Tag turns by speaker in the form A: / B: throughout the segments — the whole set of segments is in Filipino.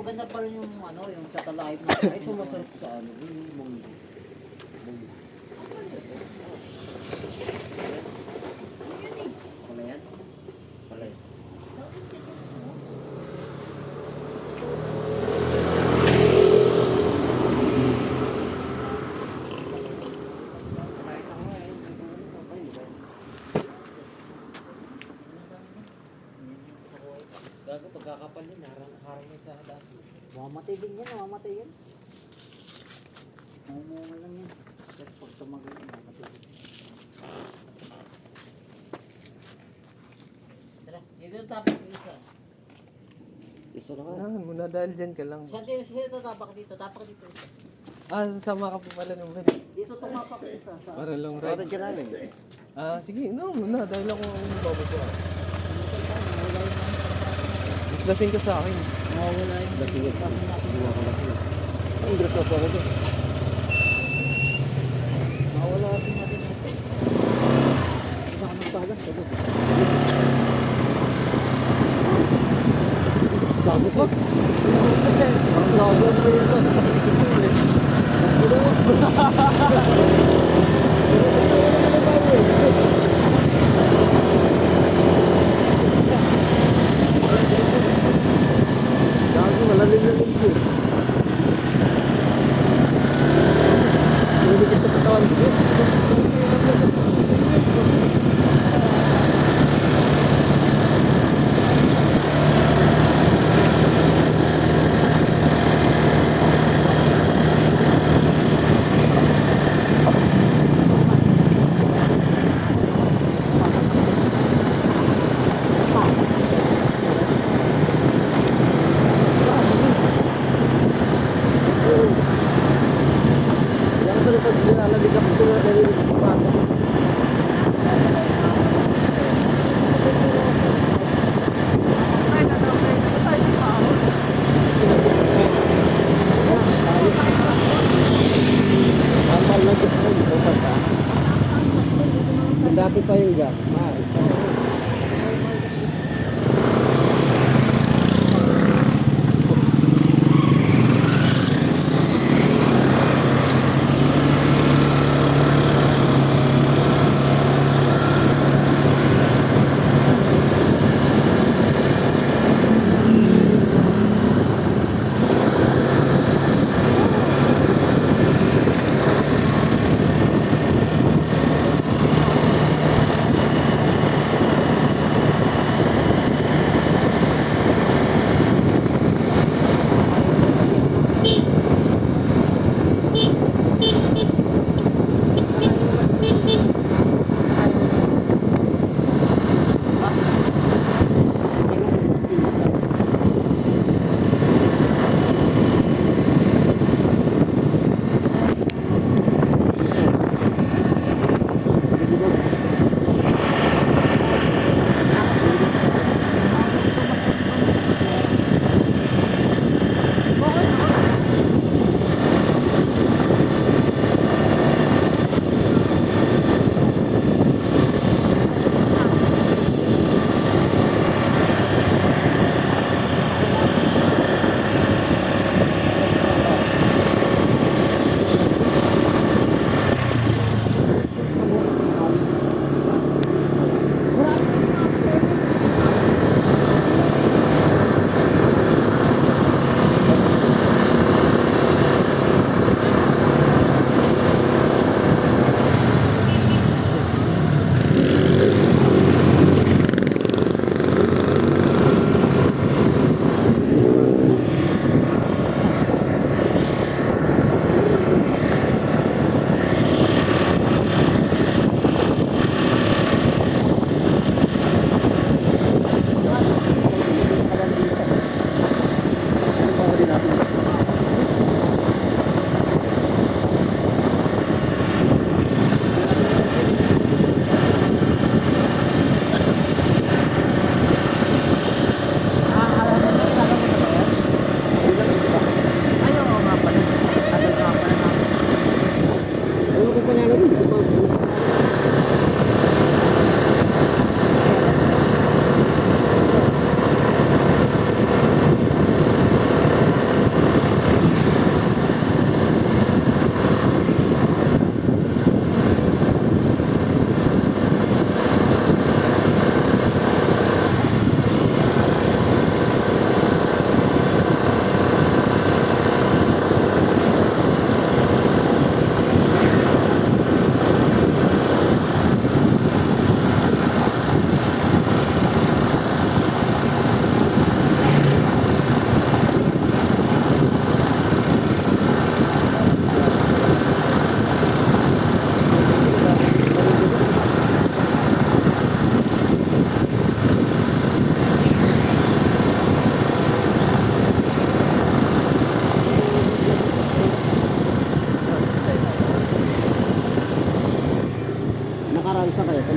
A: maganda pa rin yung ano, yung satellite na.
B: Ay, ito masarap sa ano, yung munggo. Munggo. Pala yan? Pala yan. Gago, pagkakapal yun, harang yun sa dati.
A: Mamamatay din yan, mamamatay yan. Mumumunga lang yan. Kasi pag tumagal yan, mamamatay din. Tara, dito yung tapak yung isa.
B: Isa na nga.
C: Unahan mo na dahil dyan ka lang.
A: Siya tapak dito isa.
C: Ah, sasama ka po pala naman.
A: Dito tumapak yung isa.
C: Para long
B: Para
C: ride.
B: dyan namin.
C: Ah, sige, no, muna. Dahil ako ang bababa. Mas lasing ka sa akin.
A: Mawawala yung
B: Lasing ka. Hindi ako lasing. Ang dress up ako dyan.
A: mawawala natin natin ito. Isa ka ng palas, sabot.
B: Gago ka. Ang gago pa yun. Gago, malalim na rin po. Hindi ka sa katawan ko. Yan sa likod, nilalabig ako ito na narinig sa pato. Normal na ito. Dati pa yung gas, mahal.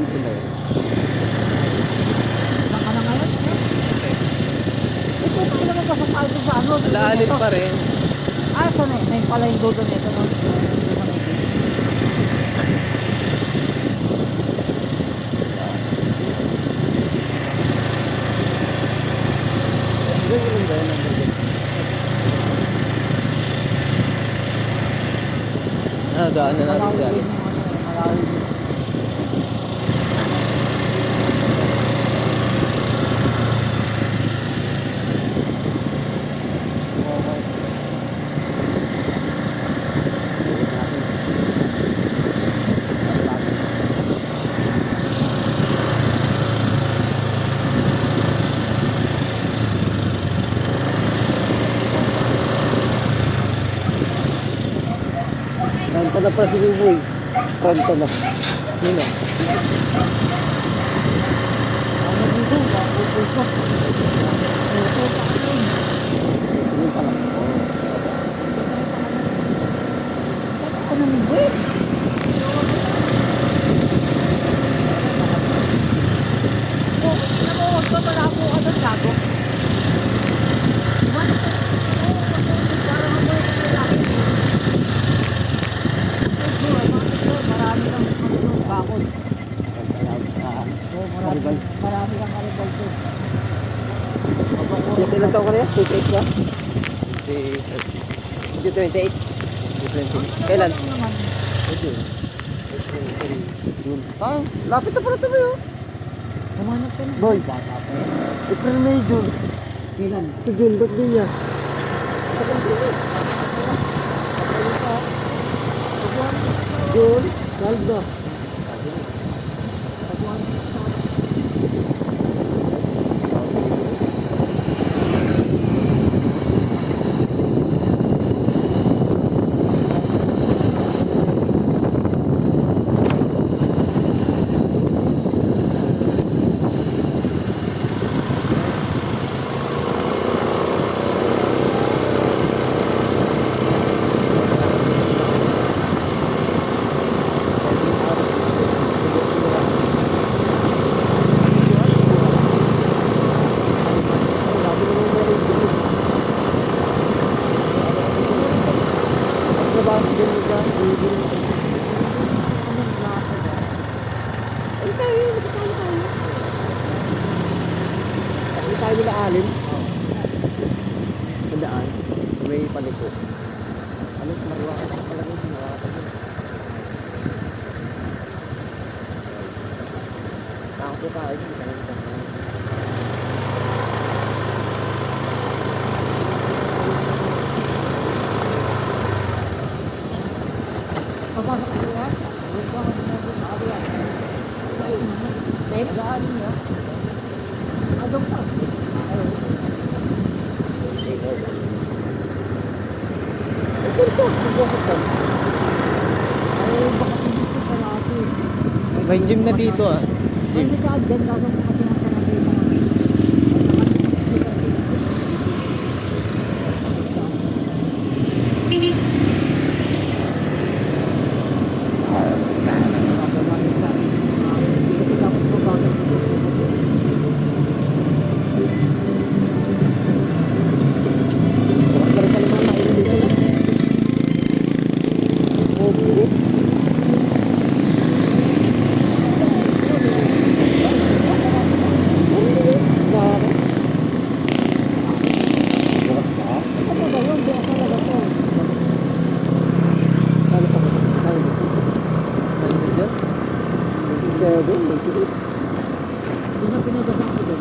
B: dito na yun.
A: Saan ka na ngayon? Ito, ito naman pasok tayo sa ano?
C: Alalim pa rin.
A: Ah, ito na. May pala yung dodo nito. No?
B: Hindi ko lang ba yun ang bagay?
C: Daanan natin si Ali.
A: Malalim din.
B: Ranta na pala si Buboy. Ranta na. Yun na.
A: Ano dito? Pupuso.
B: Yun pala.
A: Ano ni Boy? Oh, ano, wag ba malabo ka doon, gago? Diba? Parang ako yung lalaki. Marami kang bakod. Marami kang karibal to.
B: Yes, ilang taon ka na yan? State 8 ka?
C: Si
B: 28? Kailan?
A: Ano naman?
B: June. Ah, lapit na pala ito ba yun?
A: Namanap ka na.
B: Boy.
A: Bata pa yan.
B: April, May, June.
A: Kailan?
B: Si June, birthday niya. June, 12 na. Tayo nila alim. Tandaan. May paliko. Ano mariwaka sa palagay mo? Nakako tayo.
A: Papasok ko yan. Huwag ka mag-nabot sa area. Dahil nag-aalim niya. Adong pa.
B: Ito ito. Bakit ka?
A: Ay, baka dito pa natin.
C: May gym na dito ah.
A: Ay, hindi ka dyan. Gagawin mo kasi nasa natin.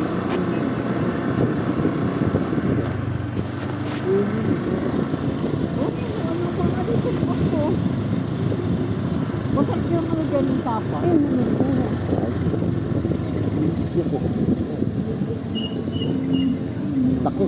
A: Bakit yung ano dyan yung tapa?
B: Tako.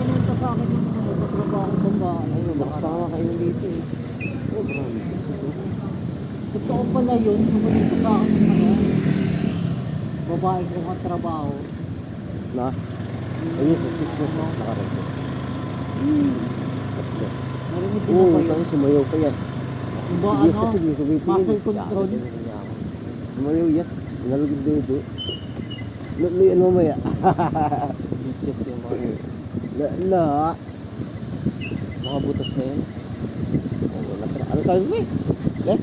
A: Pinunta sa akin yung ano, sa trabaho. yun, sumunod sa akin yung ano, babae ko ang trabaho.
B: Na? Ayun, sa chicks na sa nakareto. Tatlo.
A: Narinig din
B: Oo,
A: ako
B: tayo
A: yun.
B: sumayaw pa, yes.
A: Yung ba
B: Yes,
A: ano,
B: kasi may sumitingin.
A: muscle control.
B: Sumayaw, yes. Nalugid dito. May ano mamaya.
C: Beaches yung mga...
B: La.
C: Mga butas na yun.
B: Ano sabi mo eh? Eh?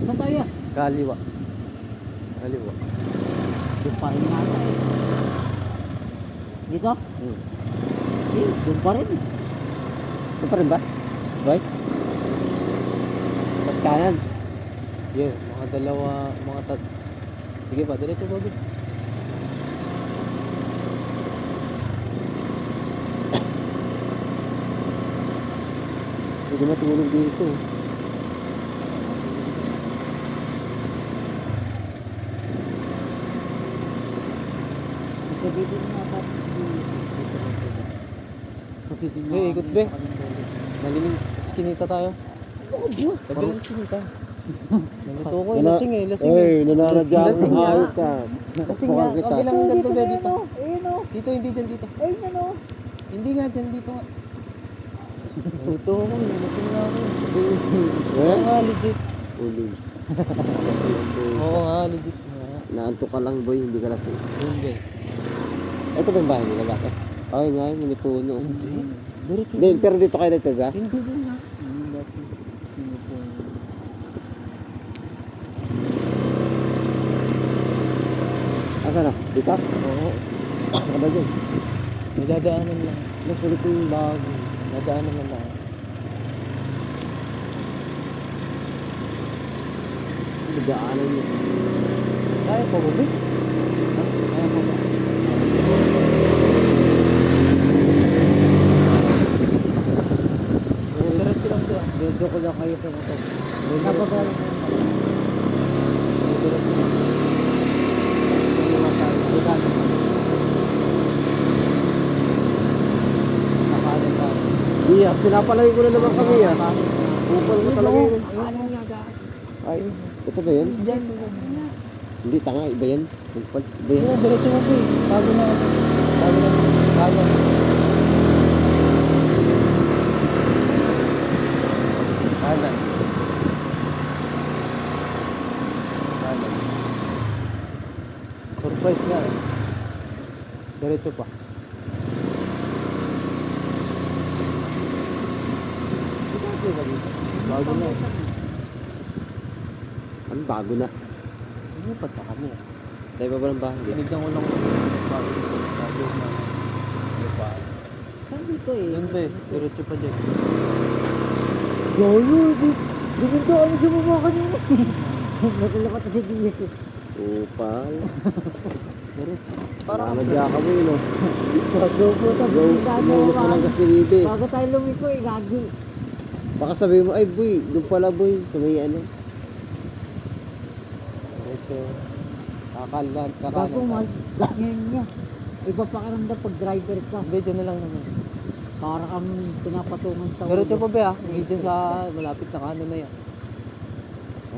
A: Saan tayo?
C: Kaliwa. Kaliwa.
A: Doon pa rin nata eh. Dito? Doon pa rin.
B: Ito pa rin ba? Right? Pas kanan.
C: Yeah, mga dalawa, mga tat... Sige pa, diretso ba?
B: Hindi matulog dito.
A: Ito dito na dapat.
C: Eh, ikot be. Maliling skinita tayo. Tagal ng skinita. Nalito ko eh, lasing eh, lasing eh.
B: Ay, nananadya
C: Lasing nga.
B: ka.
C: Lasing nga,
B: kita.
C: kabilang ganito be dito.
A: Ayun o.
C: Dito, hindi dyan dito.
A: Ayun ano.
C: Hindi nga dyan dito nga. Nalito ko, lasing nga ako. Oo
B: Eh?
C: nga, legit.
B: Uli.
C: Oo nga, legit nga.
B: Naantok ka lang boy, hindi ka lasing.
C: Hindi.
B: Ito ba yung bahay nila dati? Ay nga, yun, may puno.
C: Hindi. Diretso.
B: Hindi, pero dito kayo dito ba?
C: Hindi din nga.
B: Asa na? Dito?
C: Oo.
B: Saka ba dyan?
C: May dadaanan lang.
B: Nakulit yung bago.
C: Dadaanan lang lang.
B: Nagdaanan yun.
C: Kaya pa ba?
A: Kaya pa ba?
C: Diretso lang doon.
A: Dito ko lang kayo sa motor. Napagaling ko yung motor.
C: Diretso lang.
A: Nakalan tayo.
B: Iya, pinapalayo ko na naman kami ah. Upal mo talaga yun.
C: Ano nga ga?
B: Ay, ito ba yun?
C: Diyan.
B: Hindi, tanga, iba yan. Upal, iba yan.
C: Oo, diretso mo po eh. Bago na. Bago na. Bago na. Kanan. Kanan. Surprise nga eh. Diretso pa. Bago na.
B: Ano, bago na.
C: Lumipat na kami.
B: Tayo pa ba ng bahay?
C: Tinignan ko lang bago na. Lupa.
A: Saan dito eh?
C: Yan ba eh. Diretso pa dyan.
A: Yoyo, di ganito ano siya mo kanina. Nakulakot na si Diaz eh.
B: Upal.
C: Diretso.
B: Parang nadya ka mo yun, no?
A: Bago po ito.
B: Inuulos mo lang gas ni Bibi.
A: Bago tayo lumiko eh, gagi.
B: Baka sabihin mo, ay boy, doon pala boy, sa may ano.
C: Diretso. Kakalan.
A: Bago mag-gas ngayon niya. Iba pa karamdam pag driver ka.
C: Hindi, dyan na lang naman.
A: Para kang pinapatungan sa
C: Diretso pa ba ah? Hindi dyan sa malapit na kanan na yan.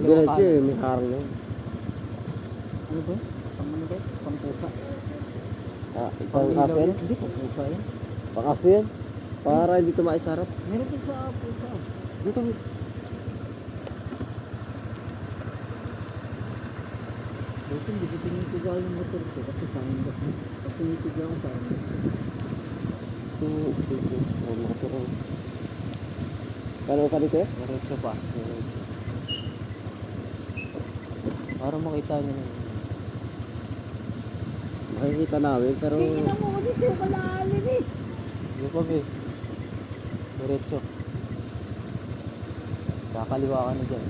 B: Diretso eh, may harang na.
A: Ano ba? Pang ano ba? Pang pusa.
B: Ah, pang aso yan?
A: Hindi, pang pusa yan.
B: Pang aso yan? Para hindi tumae sa harap.
A: Meron din sa pusa.
C: Dito.
A: Dito, hindi ko tinitigaw yung motor ko kasi parang gas mo. Pag tinitigaw ko parang gas.
B: Oh, makaturo. Paano pa dito eh?
C: Diretso pa. Diretso. Para makita nyo na.
B: Makikita namin, pero...
A: Tingnan mo ko dito yung malalim eh.
C: Hindi pa ba eh. Diretso. Kakaliwa ka na dyan.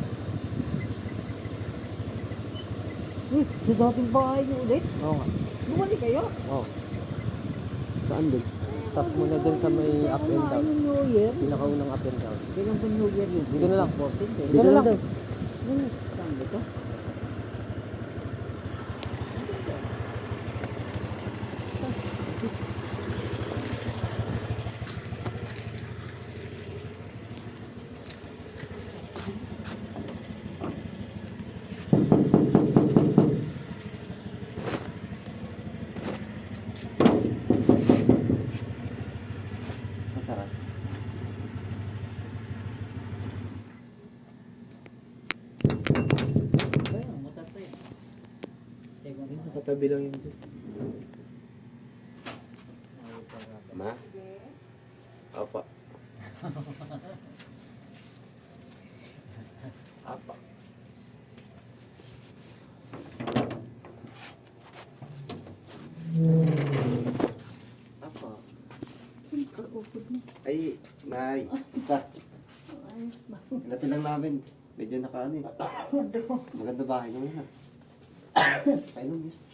A: Sa dating bahay niyo ulit?
C: Oo nga.
A: Bumalik kayo?
C: Oo.
B: Saan doon?
C: Stop mo na dyan sa may up and down.
A: Yung New Year.
C: Pinakaunang up and down.
A: Kailan ba New Year yun?
C: Dito na lang.
A: 14 eh.
C: Dito na lang.
A: Saan ba ito?
B: Masarap.
A: Ayun, matas na yun. Second hand.
C: Nakatabi lang yun dyan.
B: Ma? Apa. Apa. Apa. Ay, nay. Basta. Ilati lang namin. Medyo nakaano eh. Maganda bahay nyo na. Painom, yes.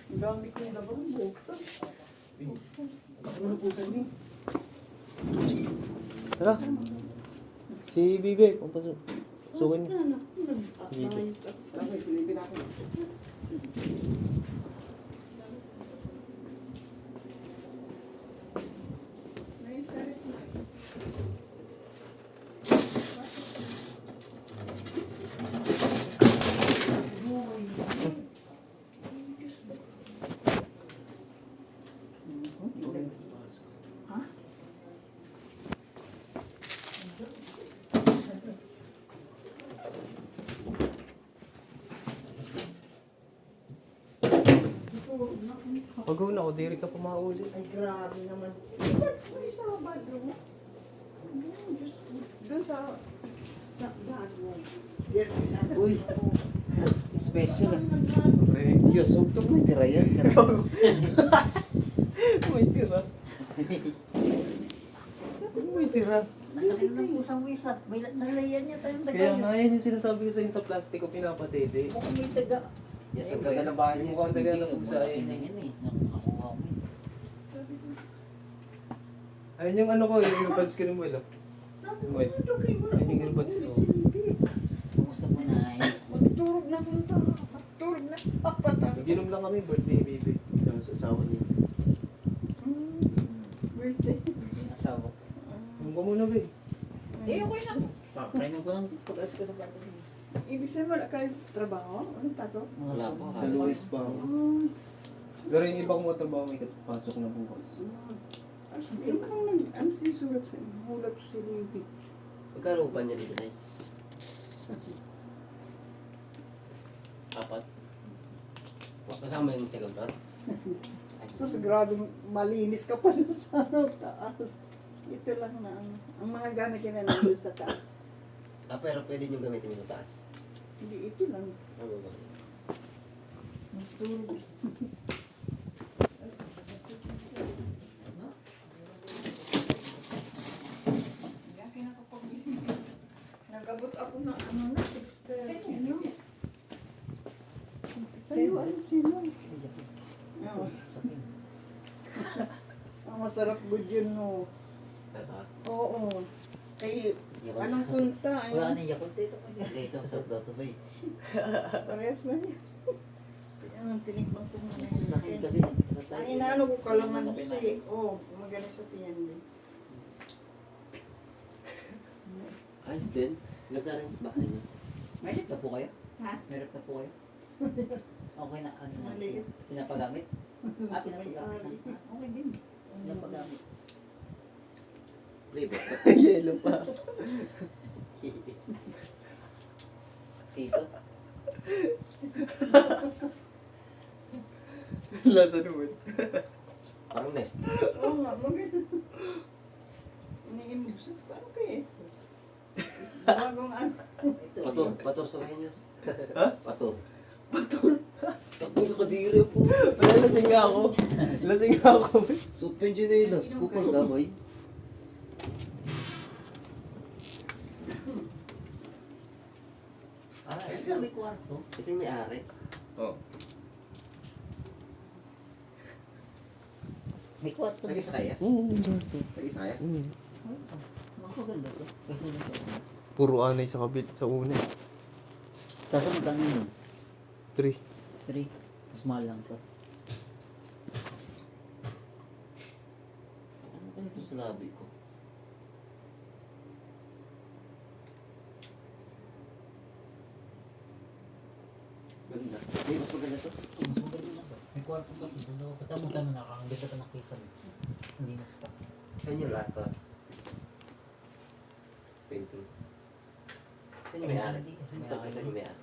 D: Ang dami ko yung labang bukas.
B: Bakit ano po sa inyo?
C: Tara. Si Bibi, pampasok. Sukin.
D: Nag-ayos ako sa
B: Tama, silipin natin.
D: may sarap na. Ha?
C: Pag una ko, diri ka pa mauli.
D: Ay, grabe naman. Ay, sa bedroom mo. Doon sa bedroom. There sa
B: Uy. Special ah.
C: Pre.
B: Diyos, ugtog mo yung tirayas.
C: May tira. May tira.
D: Nalaki na ng pusang wisat. May nalayan niya tayong
C: Kaya
D: tagay.
C: nga yan yung sinasabi ko sa inyo sa plastic ko pinapatete.
D: Mukhang may taga.
B: Yes, ang ganda ng bahay niya.
C: Mukhang taga ng pusa
A: Malaki na
C: eh.
A: yun eh. Nakuha ko yun.
C: Ayun yung ano ko, yung earbuds ko ng wala. Wait. Ayun yung earbuds ko.
A: Kumusta po na eh?
D: Magturog na punta. Magturog na. Papata.
C: Naginom lang kami, birthday baby.
B: Yung sa asawa niya.
D: Birthday.
A: Yung asawa ko.
C: Yung ko muna ba eh.
A: Eh, okay lang. Pakainan ko lang pag-alas ko sa bago.
D: Ibig sabihin wala kayo trabaho? Anong pasok?
B: Wala pa.
C: Sa Luis pa ako.
D: Ah,
C: Pero yung iba kong trabaho may pasok na bukas.
D: Yung ano sinusulat sa inyo? Hulat ko si Libby.
B: Magkano upan niya dito, Nay? 4. Kasama yung second floor?
D: So, grabe malinis ka pa na sa taas. Ito lang na ano. Ang mga gamit yun na nandun sa taas.
B: Pero pwede nyo gamitin sa taas.
D: Hindi, ito lang.
B: Ano ba?
D: Mas tulog. Yan, kinakapag- Nag-abot ako ng ano na, 6:30. Ano? Sa'yo, ano sila? Oo. Ang masarap good yun, no?
B: Ito.
D: Oo. Kay, anong punta?
A: Wala ka na yakot dito.
B: Hindi, ito. Sarap daw ito ba eh.
D: Parehas ba niya? Ang tinikman ko muna yun.
A: Sakit kasi.
D: Ang inaano ko kalaman kasi, magaling sa tiyan din.
B: Ayos din. Ganda rin bahay niya.
A: May rep na po kayo?
D: Ha?
A: May rep na po kayo? Okay na, ano na?
D: Maliit.
A: Pinapagamit? Ah,
D: Sa
A: pinapagamit
D: may-ari.
A: na. Ah, okay din. Pinapagamit.
B: Flavor.
C: Yelo pa.
A: Sito.
C: Lasa naman.
B: Parang nest.
D: Oo nga, maganda. Iniimbus. Paano kaya ito? Bagong ano.
A: Ito.
B: Pator. Pator sa Bahamas.
C: Ha?
B: Pator. Pator? Tapos nakadiri po.
C: Wala, lasing nga ako. Lasing nga ako.
B: Suot pa yung chinelas. Kupal ka, boy.
A: Ah, ito may kwarto.
B: Ito yung may-ari.
C: Oh.
A: May kwarto.
B: Nag-isa kaya?
C: Dito.
B: Nag-isa kaya?
A: Makaganda to. Kasi nito.
C: Puro anay sa sa una.
A: Tapos magkano yun?
C: 3.
A: 3. Mas mahal lang to.
B: Ano kaya ito sa labi ko? Ganda. Hindi, mas maganda to.
A: Mas maganda lang to. May kwarto pa to. Dalawa pa. Tama nakakaganda ka ng kisam. Hindi na spa.
B: Saan yung lahat pa? Painting. Saan yung may-ari? Saan yung may-ari?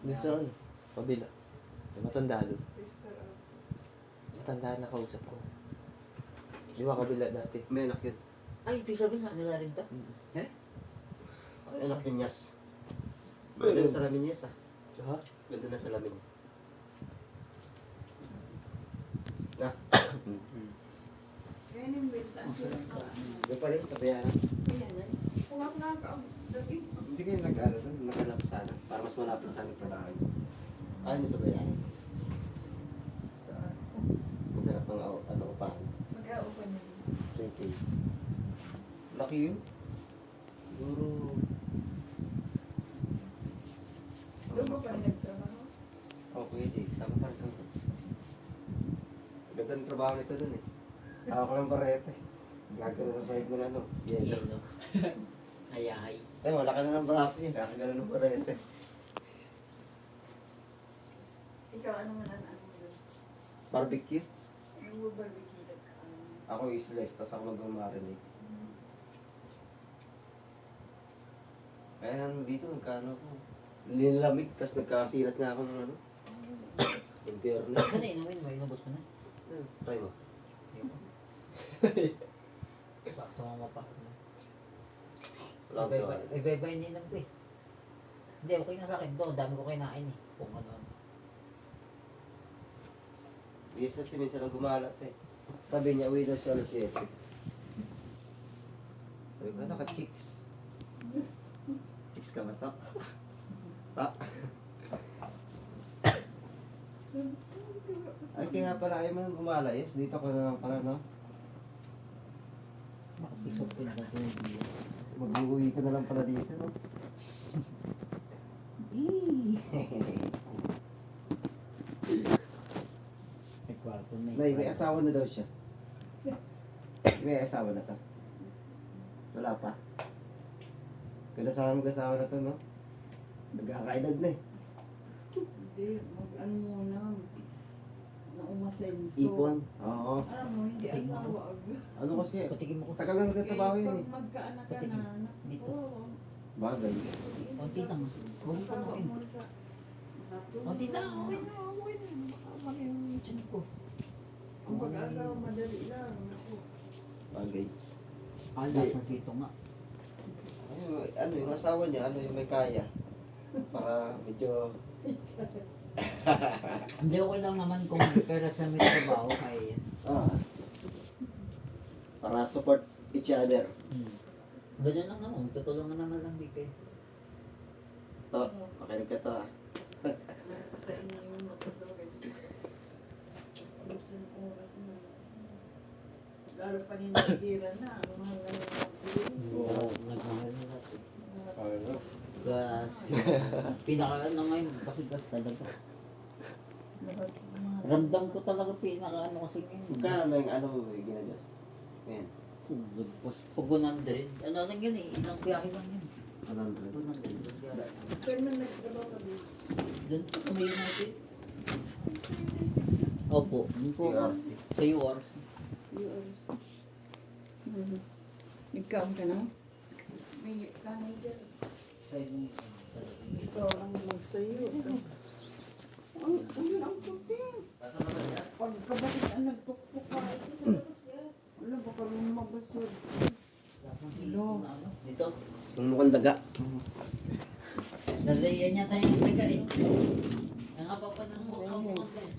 C: Dun sa ano? Pabila. Matanda doon. Matanda na kausap ko. Di ba kabila dati?
B: May anak yun.
A: Ay, ibig sabihin sa kanila rin to. Eh?
B: May anak yun, Yas. Ganda na salamin Yas, ah.
C: Ha?
B: Ganda na salamin. Na.
D: Kaya yung bill saan sila ka?
B: Doon pa rin, sa bayaran.
D: Ayan na. Kung ako nakaka-daging.
B: Hindi kayo nag-aaral doon, nag-alap sana. Para mas malapit sana yung trabaho nyo. Ayaw nyo sa bayaran.
D: Saan?
B: Maghanap ng upahan.
D: Mag-a-open na din.
B: 20. Laki yun. Siguro...
D: Doon mo pa rin nagtrabaho?
B: Kuya Jay, sama pa rin kami. Ganda ng trabaho nito dun eh. Ako lang parete. Gagawin sa side mo na ano. Yellow.
A: Yellow. Ayahay.
B: Eh, malaki na ng braso niya. Kakagano ng parete.
D: Ikaw, ano man ang ano doon?
B: Barbecue.
D: Ano mo barbecue ka?
B: Ako isles, tas ako nag-marinate. Kaya ano dito, nagkano ako. Nilamig, tas nagkasilat nga ako ng ano. Impierno.
A: Saan na inumin mo? Inubos mo na?
B: Try mo.
A: Baka sumama pa.
B: Wala ko.
A: Iba-iba ininom ko eh. Hindi, okay na sa akin. Doon, dami ko kinain eh. Kung ano.
B: Yes, kasi minsan lang gumalat eh. Sabi niya, uwi daw siya alas 7. Sabi ko, naka-chicks. Chicks ka ba to? Ta. Ay, kaya nga pala, ayaw mo nang gumalayas. Dito ko na lang pala, no?
A: Makapisok ko na lang ito yung video.
B: Mag-uwi ka na lang pala dito, no?
A: May kwarto na
B: Nay, may asawa na daw siya. May asawa na to. Wala pa. Kaya sana mag-asawa na to, no? Nagkakaedad na eh.
D: Hindi, mag-ano muna. Naumasenso.
B: Ipon. Oo.
D: Alam mo, hindi asawa agad.
B: Ano kasi,
A: Patikin mo ko.
B: tagal na nagtatrabaho yun eh.
D: Pag magkaanak ka
A: Patingin.
D: na,
A: Dito.
D: oo.
B: Bagay.
A: Konti lang. Huwag mo
D: Asawa
A: panakin.
D: mo sa...
A: Konti lang. Okay na. Okay na. Baka mali yung chin ko.
D: Kung pag-asawa, madali lang. Ako.
B: Bagay.
A: Alas ng sito nga.
B: Ano yung asawa niya, ano yung may kaya. Para medyo...
A: Hindi, okay lang naman kung pera sa may trabaho kaya yan.
B: Para support each other.
A: Ganyan lang naman. Tutulungan naman lang dito eh.
B: To, makinig ka to ah.
D: Nasa inyo yung mag-asawa. Gusto ng oras na. Lalo pa ninagira na. Ang mahal na yung mag-iin.
A: Oo, nagmahal na natin.
B: Ano?
A: Gas. Pinaka ano ngayon, kasi gas talaga.
D: Lahat mahal.
A: Ramdam ko talaga pinaka ano kasi ngayon.
B: Magkano na yung ano mo ginagas? Ngayon,
A: Lagpas pag 100. Ano lang yun eh, ilang biyahe lang yun.
B: 100.
A: 100.
D: Pero nung nagtrabaho ka dito.
A: Doon po sa may United. Opo, doon po.
B: URC.
A: Sa URC.
D: URC. Nagkaon ka na? May kanay dyan.
A: Sa yung
D: Ikaw ang magsayo. Ang puti.
B: Nasa naman niya?
D: Pagkabalik ang nagtukpok ka. Ito sa labas, yes. Wala, baka lumabasod.
B: Dito. Yung mukhang daga.
A: Nalayan niya tayo ng taga eh. Ang haba pa ng mukhang guys.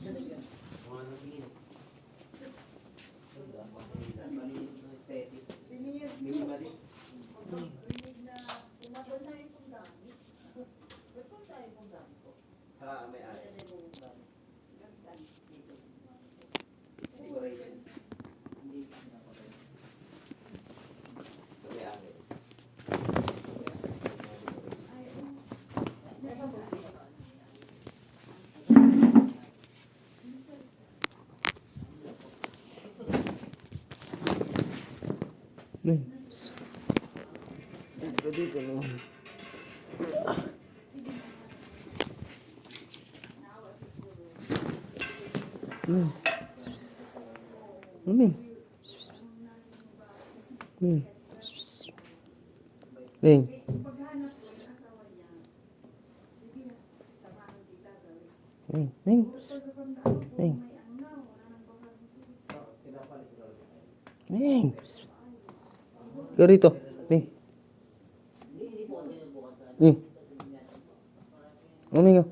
D: Siniyas
B: Minimalist.
D: rinig na umagal na yung pagdami. Ba't pa tayo pagdami ko?
B: Sa may-ari. Decoration.
C: Ming. Dito naman. Ming. Ming. Ming. Ming. Ming. Ming. Ming. Ming. Ka rito. Ming. Ming. Oh, Ming. Oh.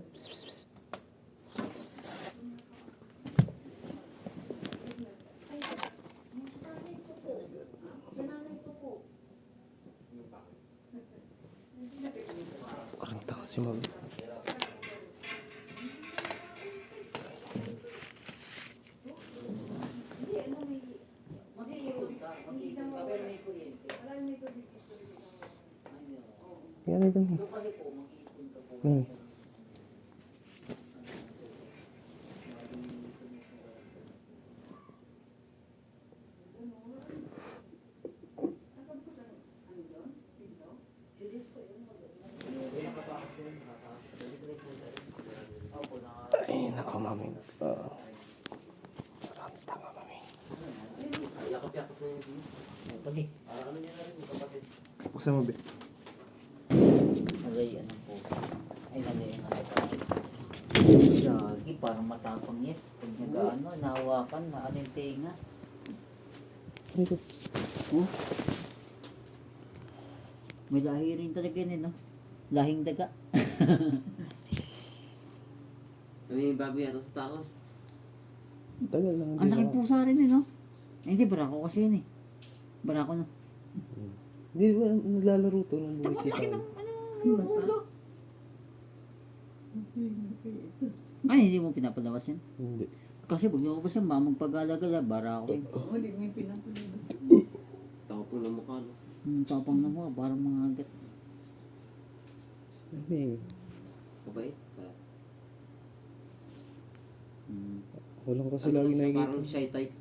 C: Parang tao si Mami. Yan ito. Ming. Ay, nako, Mami. Marami tanga, Mami. Buksan mo, Be.
A: Nalay, ano po. Ay, nalay, ano po. Lagi, parang matapang yes. Pag nag-ano, nahawakan, ano yung tenga.
C: Dito.
A: Oh. May lahi rin talaga yun, no? Lahing daga.
B: Ano yung bago yata sa tao?
C: Tagal lang.
A: Ang laking pusa rin, no? Eh, hindi, barako kasi yun, eh. Barako na.
C: Hindi ba naglalaro to nung bumisita?
A: Ulo. Ay, hindi mo pinapalabas yan.
C: Hindi.
A: Kasi pag lumabas yan, baka magpagala-gala, barako yun.
D: Hindi may pinapalibot.
B: Tao po ng mukha, no?
A: Tapang na mo, parang mga agat.
C: Ming.
B: Kabait.
C: Walang kasi lagi nakikita.
B: Parang shy type.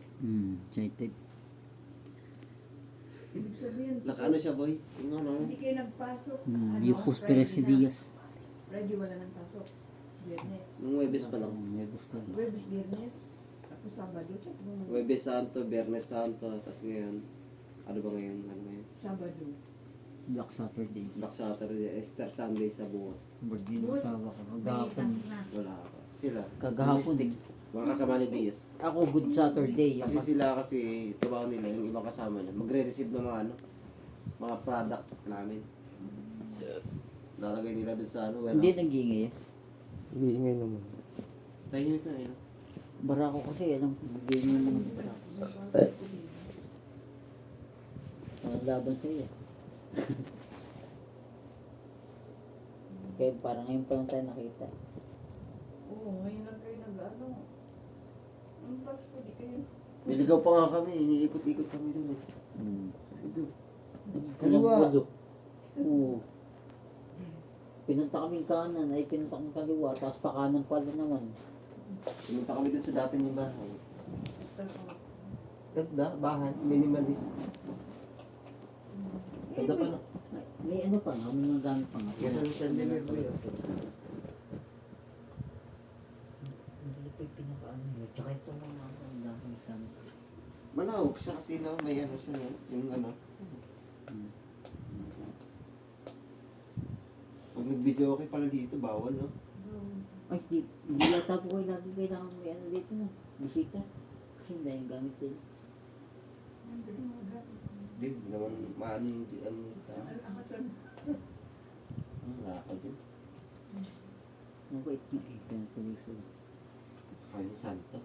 A: Shy type.
D: Ibig sabihin,
B: Nakaano siya, boy? Yung ano?
D: hindi kayo nagpasok.
A: Yung Perez
D: Friday na.
A: Diaz.
D: Friday wala nang pasok. Biyernes.
B: Nung Webes pa lang.
A: Webes pa.
D: Webes, Biyernes. Tapos Sabado.
B: Webes Santo, Biyernes Santo, tapos ngayon, ano ba ngayon? Ano ngayon?
D: Sabado.
A: Black Saturday.
B: Black Saturday, Easter Sunday sa bukas.
A: Birthday ng
D: Bukas,
A: asawa ko.
D: May
A: Kagahapon.
D: itas na.
B: Wala ako. Sila.
A: Kagahapon.
B: Stick. Mga kasama ni Diaz.
A: Ako, Good Saturday. Yung
B: Kasi sila kasi, trabaho nila, yung ibang kasama niya, magre-receive ng mga ano, mga product namin. Lalagay nila doon sa ano,
A: Hindi
B: warehouse.
A: nag-iingayas.
C: Hindi ingay naman.
B: Tahimik na yun.
A: Barako kasi, alam ko, bigyan mo mga barako. Ang laban sa iyo. Kaya parang ngayon pa lang tayo nakita.
D: Oo, ngayon lang kayo nag-ano. Ang Pasko, di kayo.
B: Niligaw pa nga kami, iniikot-ikot kami doon eh. Ito.
A: Kaliwa.
B: Kaliwa.
A: Oo. Pinunta kaming kanan, ay pinunta kaming kaliwa, tapos pa kanan pala naman.
B: Pumunta kami doon sa dati niyong bahay. Ganda, bahay, minimalist. Ganda pa no?
A: May ano pa nga, may mga gamit pa nga.
B: Yan ang chandelier ko yun.
A: Hindi pa yung pinaka-ano yun. Tsaka ito mga ang dami sa amin.
B: Manawag siya kasi no, may ano siya no, yung ano. Pag nag-video okay pala dito, bawal no?
A: Ay, hindi yata po kayo lagi kailangan may ano dito na. Bisita. Kasi hindi yung gamit din.
B: Hindi naman maano yung ano. Wala ka din.
A: Mabait nga eh, pinatuliso.
B: Kaya ni Santo.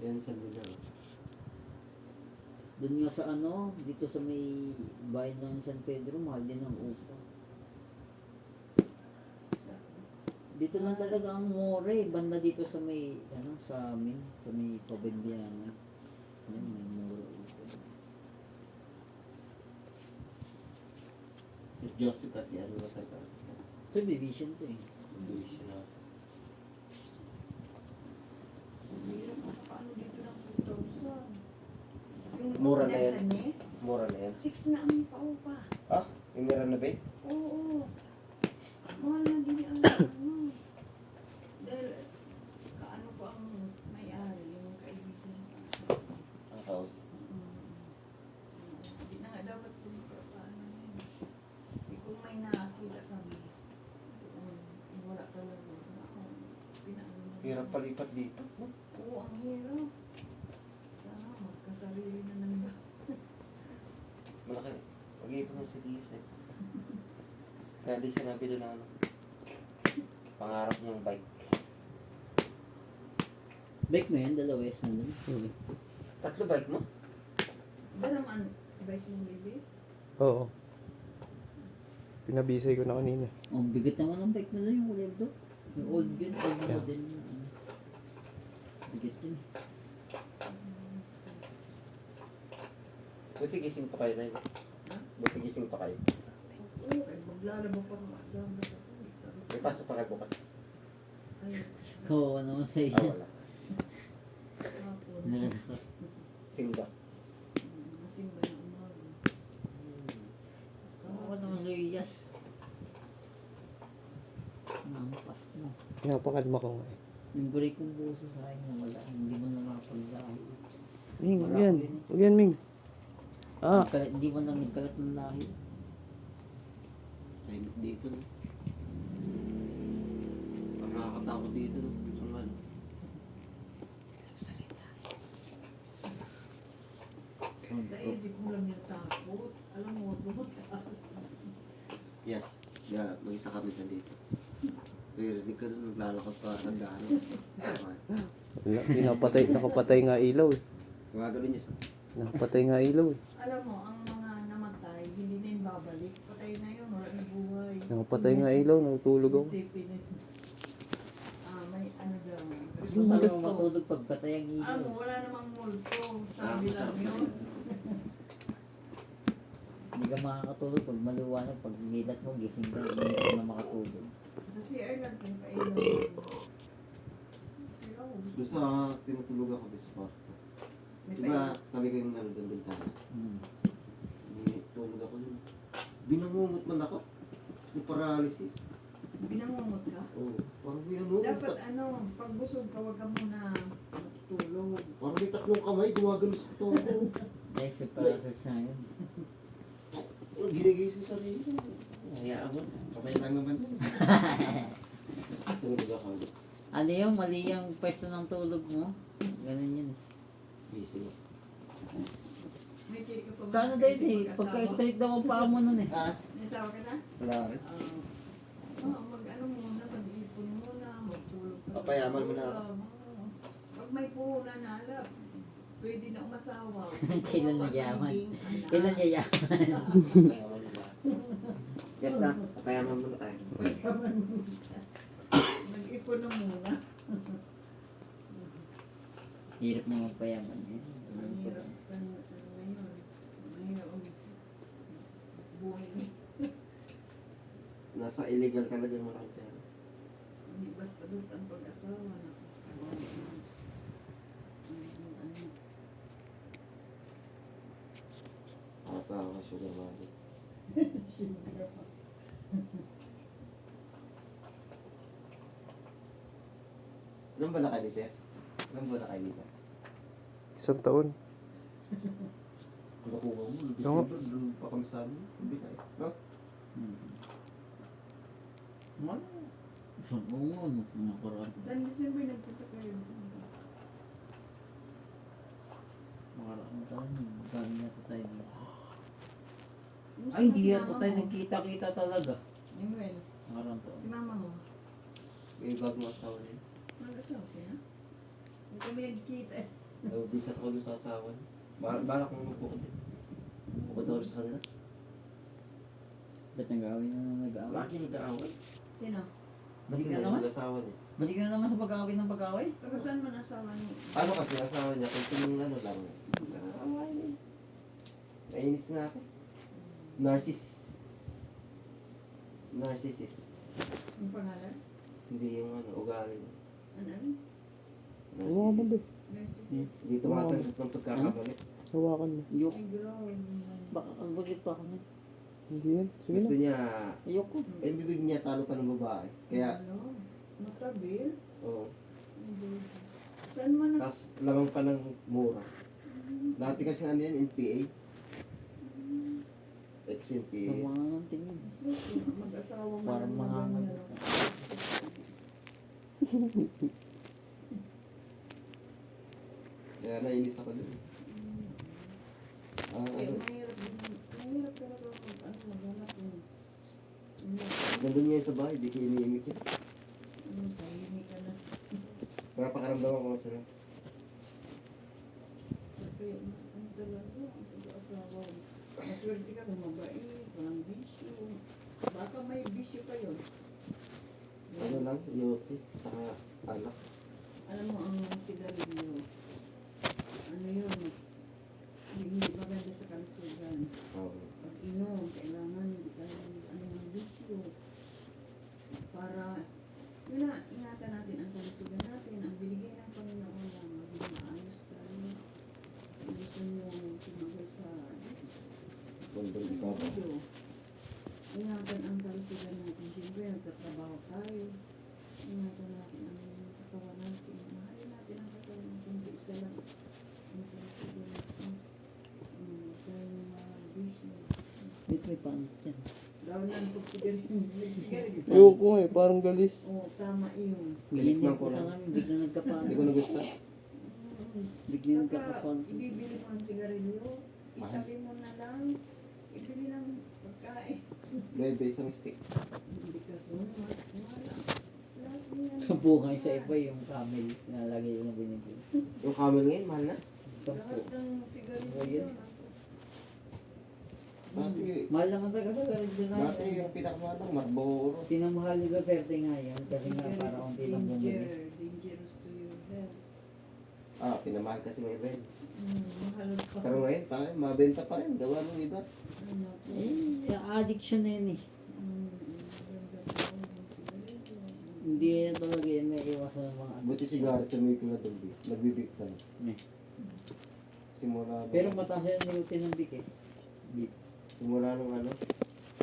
B: Yan sa nila.
A: Doon nga sa ano, dito sa may bayan lang ni San Pedro, mahal din ang upa. Dito lang talaga ang more, banda dito sa may, ano, sa amin, sa may Pabembiana. Yan, may more upa.
B: Yung Joseph kasi ano na tayo.
A: So, division to eh.
B: Hindi siya na.
D: Paano dito ng 2,000? Yung
B: Mura na yan.
D: Nasaan niya?
B: Mura na yan.
D: 6 na ang paupa.
B: Ah, inira na ba?
D: Oo. Mahal na din ang ano. Dahil, kaano ko ang may-ari, yung kaibigan ko.
B: Ang house.
D: Hindi na nga dapat kung paano yun. Kung may nakakita sa mga, wala talaga. Ako, pinaano.
B: Hirap palipat dito.
D: Oo, ang hirap. Sana magkasarili na ng
B: Malaki. Mag-iipon ng CDs eh. Kaya di siya nabili na ano. Pangarap niyang bike.
A: Bike mo yan, dalawa yes na dun.
B: Tatlo bike mo?
D: Ba naman, bike yung baby?
C: Oo. Pinabisay ko na kanina.
A: Ang bigat naman ng bike mo dun, yung kulay do. Yung old yun, old
C: Yeah.
A: model. Bigat yun.
B: Buti gising pa kayo na yun.
D: Ha?
B: Buti gising pa kayo.
D: Oo, ay maglalaba pa ng asama.
B: May pasok pa kayo bukas.
D: Ay,
A: Kawawa naman sa
B: Ah,
A: iyo.
B: wala.
D: hapon.
B: Simba.
D: Masimba na umaga.
A: Kawawa naman sa iyo, Yas. Ang pas mo.
C: Pinapakalma ko nga eh.
A: Yung break kong buso sa akin na wala. Hindi mo na makapaglahi.
C: Ming, huwag yan. Huwag yan, Ming. Ah,
A: Hindi mo na nagkalat ng lahi.
B: Tahimik dito no. Parang nakakatakot dito no. Ang ano.
D: Sa isip mo lang yung takot. Alam mo, wag
B: Yes. Yeah, mag-isa kami sa dito. Pero hindi ka doon naglalakad pa nagdaan.
C: wala. Pinapatay, nakapatay nga ilaw eh.
B: Gumagano niya sa...
C: Nakapatay nga ilaw eh.
D: Alam mo, ang mga namatay, hindi na yung babalik. Patay na yun, wala na buhay.
C: Nakapatay nga ilaw, natutulog ako.
D: Isipin na. May ano daw.
A: Sabi mo matulog pagpatay ang ilaw.
D: Ano, wala namang multo. Sabi lang yun.
A: Hindi ka makakatulog pag maluwanag. Pag nilat mo, gising ka. Hindi ka na makatulog.
D: Sa CR lang yung kailan.
B: Doon sa tinutulog ako sa kwarto.
D: May
B: Diba, tabi ko yung ano doon bintana. Tulog ako doon. Binangungot man ako. Sleep paralysis.
D: Binangungot ka?
B: Oo. Parang may ano.
D: Dapat ano, pag busog ka, wag ka muna matutulog.
B: Parang may tatlong kamay, gumagano sa katawan ko.
A: Dahil sa paralysis na yun.
B: Ginigising sa rin. Hayaan mo. Kamay lang naman yun. Tulog ako.
A: Ano yung mali yung pwesto ng tulog mo? Ganun yun.
B: Busy.
D: May check ka pa ba?
A: Sa ano dahil eh, pagka-straight daw ang paa mo nun eh.
B: Ah,
D: May asawa ka na?
B: wala rin.
D: Mag-ano muna, mag-ipon muna, magtulog ka.
B: Papayaman mo na ako.
D: Oo. Pag may puhunan na alap, pwede na umasawa.
A: Kailan nagyaman? Kailan niya
B: Papayaman mo ba? Yes na, papayaman mo na tayo.
D: Mag-ipon na muna.
A: Hirap na magpayaman eh.
D: Ang hirap sa ngayon. Mahirap ang buhay niya.
B: Nasa illegal talaga yung malaking pera.
D: Hindi basta-basta ang pag-asawa na.
B: Ata ako sugar mommy.
D: Siyempre.
B: Ilan ba na kayo ni Tess? Ilan ba na kayo nito?
C: Isang taon.
B: Ang nakuha mo,
C: Oo.
B: December, doon pa kami sa amin. Hindi kayo. No?
A: Ano? Saan mo nga? Nakaraan.
D: Saan December nagpunta kayo?
A: Nakaraan tayo. Dami na tayo dito.
D: Kumusta
A: Ay, hindi
D: si
A: yata
D: mama
A: tayo
D: mo?
A: nagkita-kita talaga.
D: Ayun.
A: Nakaraan to.
D: Si mama mo.
B: May bagong asawa niya.
D: Mag-asawa siya? Hindi kami nagkita eh.
B: Bisat ako doon sa asawa niya. Balak mo magbukod eh. Bukod ako sa kanila.
A: Ba't nag-away na nag-away?
B: Lagi nag-aaway.
D: Sino?
A: Basig
B: Kasi
A: na naman?
B: Mag-asawa niya.
A: Basig na naman sa pag-away ng pag-away?
D: Taga saan man asawa niyo?
B: Ano kasi asawa niya, kung tingin ano lang. Nag-aaway niya. Nainis nga ako. Narcissist. Narcissist.
D: Yung pangalan?
B: Hindi yung ano, ugali niya.
D: Ano?
C: Oo,
B: Narcissist.
D: Narcissist.
B: Hindi tumatanggap ng pagkakamali.
C: Hawakan mo.
A: Ayoko.
D: Ay, grabe.
A: Baka kagulit pa kami.
C: Hindi yan. Sige
B: Gusto
C: na.
B: niya,
A: Ayoko.
B: eh, bibig niya talo pa ng babae. Kaya,
D: Ano? Matabil?
B: oo.
D: Hindi. Saan man na?
B: Tapos, lamang pa ng mura. Dati kasi ano yan, NPA.
A: Sa
B: Ex-NPA.
A: mga nang tingin.
D: Mag-asawa mo
A: Parang
D: na
A: mga
D: ganyan.
B: Kaya nainis ako dun. Ah,
D: Kaya
B: ano,
D: mahirap talaga maghanap ng
B: nandun niya sa bahay, di ko iniimik yun.
D: tahimik ka na.
B: Napakaramdaman ko masarap.
D: Kaya ano talaga, ang pag-asawa. Maswerte ka kung mabait, walang bisyo. Baka may bisyo pa yun.
B: Ano lang, Yossi, tsaka anak.
D: Alam mo, ang sigarilyo, ano yun, hindi maganda sa kalusugan.
B: Oo.
D: Pag inom, kailangan hindi tayo ng bisyo. Para, yun na, ingatan natin ang kalusugan natin, ang binigay ng Panginoon na maging maayos tayo. Kung gusto nyo tumagal sa
B: Bundol ikaw.
D: video, ingatan ang kalusugan natin. Siyempre, nagtatrabaho tayo. Ingatan natin ang katawan natin. Mahalin natin ang katawan natin. Hindi isa lang ang kalusugan natin. Tayo mga bisyo.
A: Wait, may pangit yan.
D: Daw lang po sigarilyo.
C: Ayoko nga eh. Parang galis.
D: Oo, tama yun.
A: Ganyan
B: ko
A: po sa
B: lang.
A: amin. Bigla nagkapaan.
B: Hindi ko nagustuhan.
A: Bigla
D: Saka,
A: nagkakapaan.
D: ibibili mo ang sigarilyo, itabi mo na lang, ibili ng pagkain.
B: Bebe, isang stick.
D: Hindi ka sumat, wala. Lahat yan.
A: Sampu kayo sa iba yung camel na lagi yung binibili.
B: Yung camel ngayon, mahal na.
A: Sampu.
D: Lahat ng sigarilyo
A: Oh, yun.
D: yun.
B: Dati,
A: Mahal naman talaga sa rin na
B: dati yung pinakamahal lang, Marlboro.
A: pinamahal ni Duterte nga yun kasi nga para konti lang bumili.
D: Dangerous to your health.
B: Ah, pinamahal kasi may red.
D: Mahal pa.
B: Pero ngayon, tayo, mabenta pa rin. Gawa ng iba.
D: Ano po?
A: Addiction na yun eh.
D: Ganda po ang sigarilyo.
A: Hindi na talaga yun may iwasan ng mga
B: Buti sigaret, tumigil na doon. Nagbibig na.
A: Eh.
B: Simula.
A: Pero mataas yan ang nilutin ng big eh. Big.
B: Simula nung ano.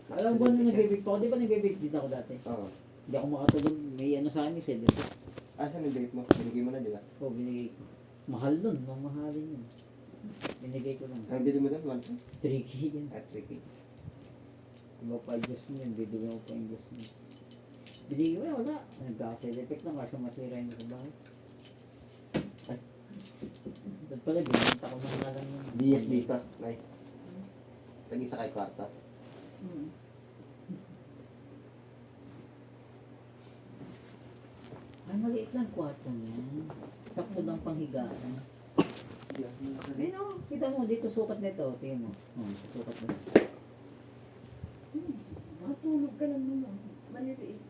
A: Alam ko na nagbibig pa ako. Di ba nagbibig din ako dati?
B: Oo.
A: Hindi ako makatulog. May ano sa amin sila.
B: Asan yung vape mo? Binigay mo na, di ba?
A: O binigay ko. Mahal dun. Mamahalin yun. Binigay ko lang.
B: Ang bili mo doon, 1
A: Tricky yan.
B: at 3K.
A: Iba pa adjust niyan. Bibili mo pa adjust niyan. Binigay ko yan. Wala. Nagka-side effect lang. Kasi masira yun sa bahay.
B: Ay.
A: Ba't pala binenta ko na lang yun.
B: DS dito, Nay. Tag-isa kay kwarta.
D: Hmm.
A: Ay, maliit lang kwarto niya. Sakto lang panghigaan. Ayun o, kita mo dito sukat nito. Tingnan mo. Oh, sukat mo.
D: Matulog ka lang naman. Maliliit.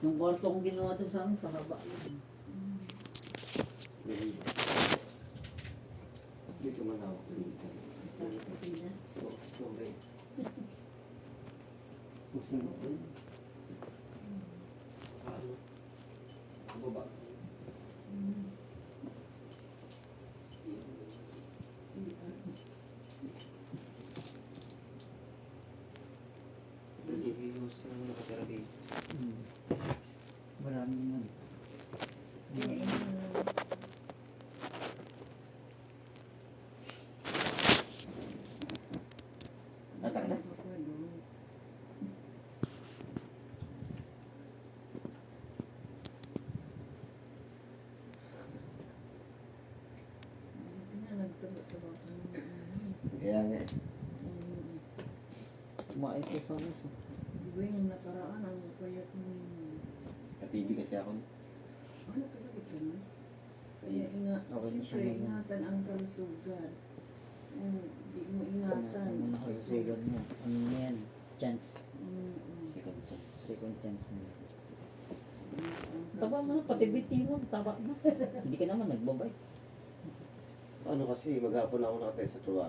A: Yung kwarto kong ginawa dun sa amin, kahaba.
B: Dito man ako.
A: Sa kusina.
B: Okay.
A: Kusina ko yun.
B: Babaks. Religious yung nakatira dito.
A: Maraming yun.
B: Atak na. Kaya nga.
A: Kumain ko sa mesa.
D: Di ba yung nakaraan, ang payat mo yung...
B: Katibi kasi ako.
D: Ano kasakit ka na? Kaya
A: Okay na siya
D: siyempre,
A: ngayon.
D: ingatan ang kalusugan. Di mo ingatan.
A: Ano na kalusugan mo? Ano na yan? Chance.
B: Second chance.
A: Second chance mo. Taba mo na, pati biti mo. Taba na. Hindi ka naman nagbabay.
B: Ano kasi, maghapon ako nakatay sa tuwa.